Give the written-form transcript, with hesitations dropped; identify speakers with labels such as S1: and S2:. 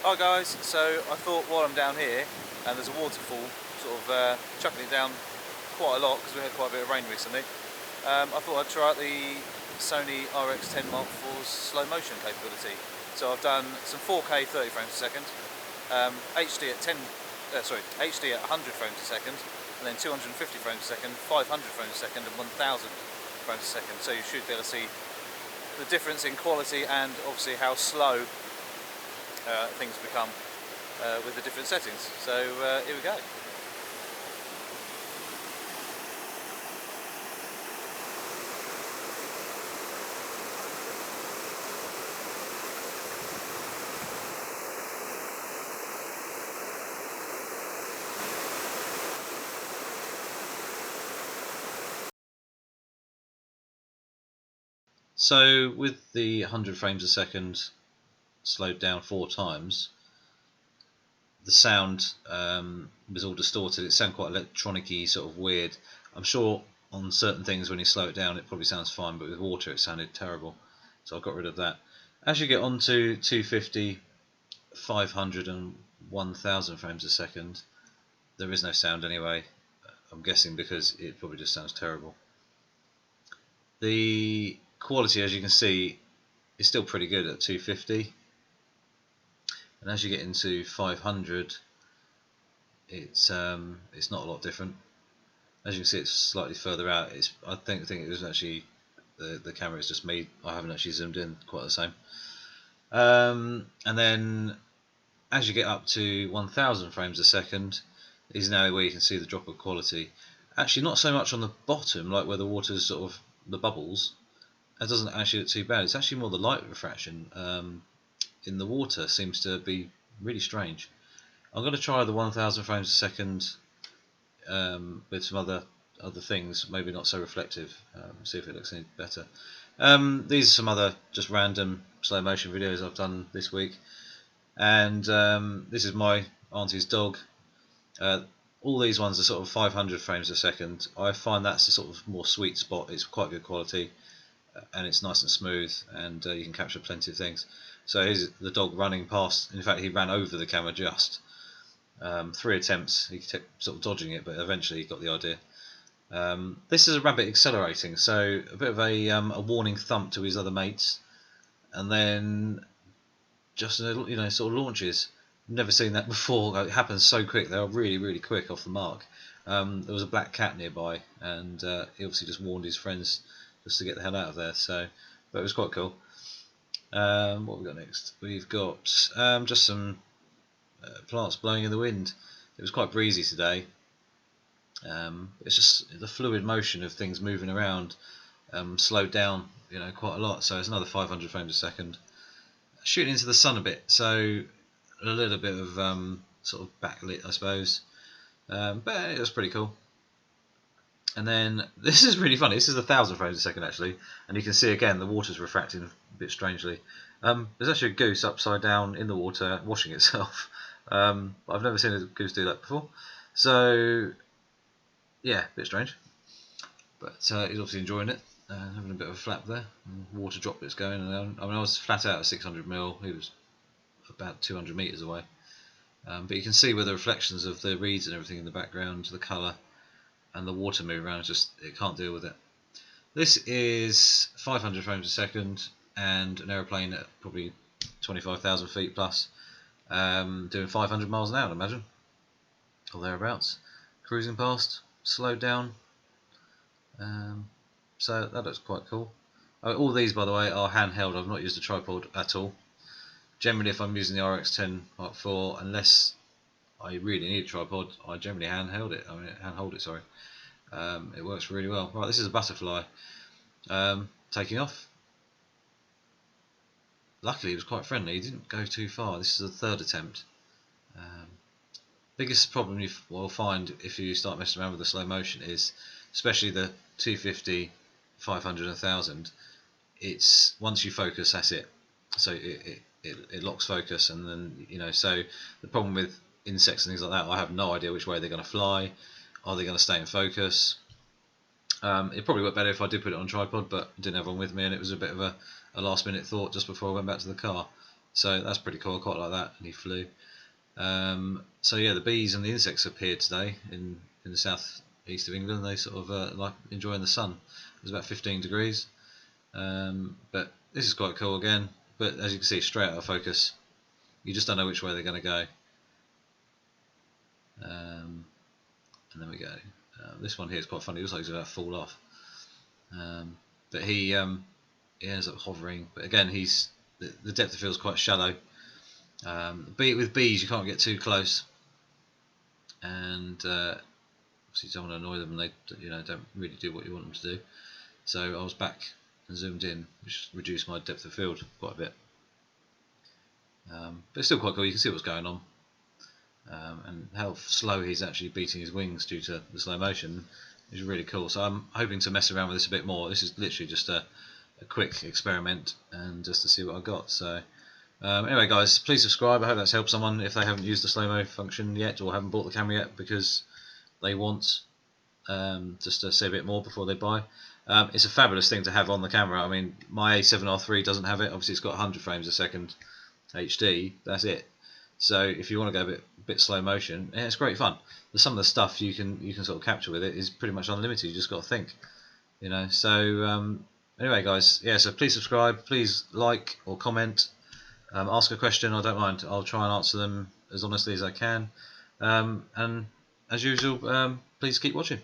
S1: Hi guys, so I thought while I'm down here and there's a waterfall sort of chucking it down quite a lot because we had quite a bit of rain recently, I thought I'd try out the Sony Rx10 Mark IV's slow motion capability. So I've done some 4K 30 frames a second, HD at HD at 100 frames a second, and then 250 frames a second, 500 frames a second, and 1000 frames a second. So you should be able to see the difference in quality and obviously how slow things become with the different settings. So here we go.
S2: So with the 100 frames a second slowed down 4 times, the sound was all distorted. It sounded quite electronic-y, sort of weird. I'm sure on certain things when you slow it down it probably sounds fine, but with water it sounded terrible. So I got rid of that. As you get on to 250, 500 and 1000 frames a second, there is no sound anyway. I'm guessing because it probably just sounds terrible. The quality, as you can see, is still pretty good at 250. And as you get into 500, it's not a lot different. As you can see, it's slightly further out. I think it was actually the camera is just me. I haven't actually zoomed in quite the same. And then as you get up to 1000 frames a second, is now where you can see the drop of quality. Actually, not so much on the bottom, like where the water's sort of the bubbles. That doesn't actually look too bad. It's actually more the light refraction in the water seems to be really strange. I'm going to try the 1000 frames a second with some other things, maybe not so reflective, see if it looks any better. These are some other just random slow motion videos I've done this week, and this is my auntie's dog. All these ones are sort of 500 frames a second. I find that's the sort of more sweet spot. It's quite good quality, and it's nice and smooth, and you can capture plenty of things. So here's the dog running past. In fact, he ran over the camera just. 3 attempts, he kept sort of dodging it, but eventually he got the idea. This is a rabbit accelerating, so a bit of a warning thump to his other mates, and then just sort of launches. Never seen that before. It happens so quick. They are really, really quick off the mark. There was a black cat nearby, and he obviously just warned his friends just to get the hell out of there. So, but it was quite cool. What have we got next? We've got just some plants blowing in the wind. It was quite breezy today. It's just the fluid motion of things moving around slowed down, quite a lot. So it's another 500 frames a second. Shooting into the sun a bit, so a little bit of sort of backlit, I suppose. But it was pretty cool. And then this is really funny. This is 1000 frames a second actually, and you can see again the water's refracting a bit strangely. There's actually a goose upside down in the water washing itself. I've never seen a goose do that before. So yeah, a bit strange. But he's obviously enjoying it, having a bit of a flap there. Water droplets going around. I mean, I was flat out at 600mm. He was about 200 meters away. But you can see where the reflections of the reeds and everything in the background, the colour, and the water moving around, it can't deal with it. This is 500 frames a second and an aeroplane at probably 25,000 feet plus, doing 500 miles an hour, I imagine, or thereabouts. Cruising past, slowed down. So that looks quite cool. All these, by the way, are handheld. I've not used a tripod at all. Generally, if I'm using the Rx10 Mark IV, unless I really need a tripod, I generally handhold it. Sorry. It works really well. Right, this is a butterfly taking off. Luckily, he was quite friendly. He didn't go too far. This is the third attempt. Biggest problem you will find if you start messing around with the slow motion is, especially the 250, 500, 1000. It's once you focus, that's it. So it locks focus, and then So the problem with insects and things like that, I have no idea which way they're going to fly. Are they going to stay in focus? It probably worked better if I did put it on tripod, but I didn't have one with me, and it was a bit of a last minute thought just before I went back to the car. So that's pretty cool. I quite like that. And he flew. So yeah, the bees and the insects appeared today in the south east of England. They sort of like enjoying the sun. It was about 15 degrees. But this is quite cool again. But as you can see, straight out of focus. You just don't know which way they're going to go. And there we go. This one here is quite funny. It looks like he's about to fall off. But he ends up hovering. But again, the depth of field is quite shallow. With bees, you can't get too close, and obviously you don't want to annoy them, and they don't really do what you want them to do. So I was back and zoomed in, which reduced my depth of field quite a bit. But it's still quite cool. You can see what's going on, and how slow he's actually beating his wings due to the slow motion is really cool. So I'm hoping to mess around with this a bit more. This is literally just a quick experiment and just to see what I got. So anyway guys, please subscribe. I hope that's helped someone if they haven't used the slow-mo function yet or haven't bought the camera yet because they want just to see a bit more before they buy. It's a fabulous thing to have on the camera. I mean, my A7R3 doesn't have it. Obviously it's got 100 frames a second HD, that's it. So if you want to go a bit slow motion, yeah, it's great fun. Some of the stuff you can sort of capture with it is pretty much unlimited. You just got to think, So anyway guys, yeah, so please subscribe, please like or comment, ask a question, I don't mind. I'll try and answer them as honestly as I can, and as usual, please keep watching.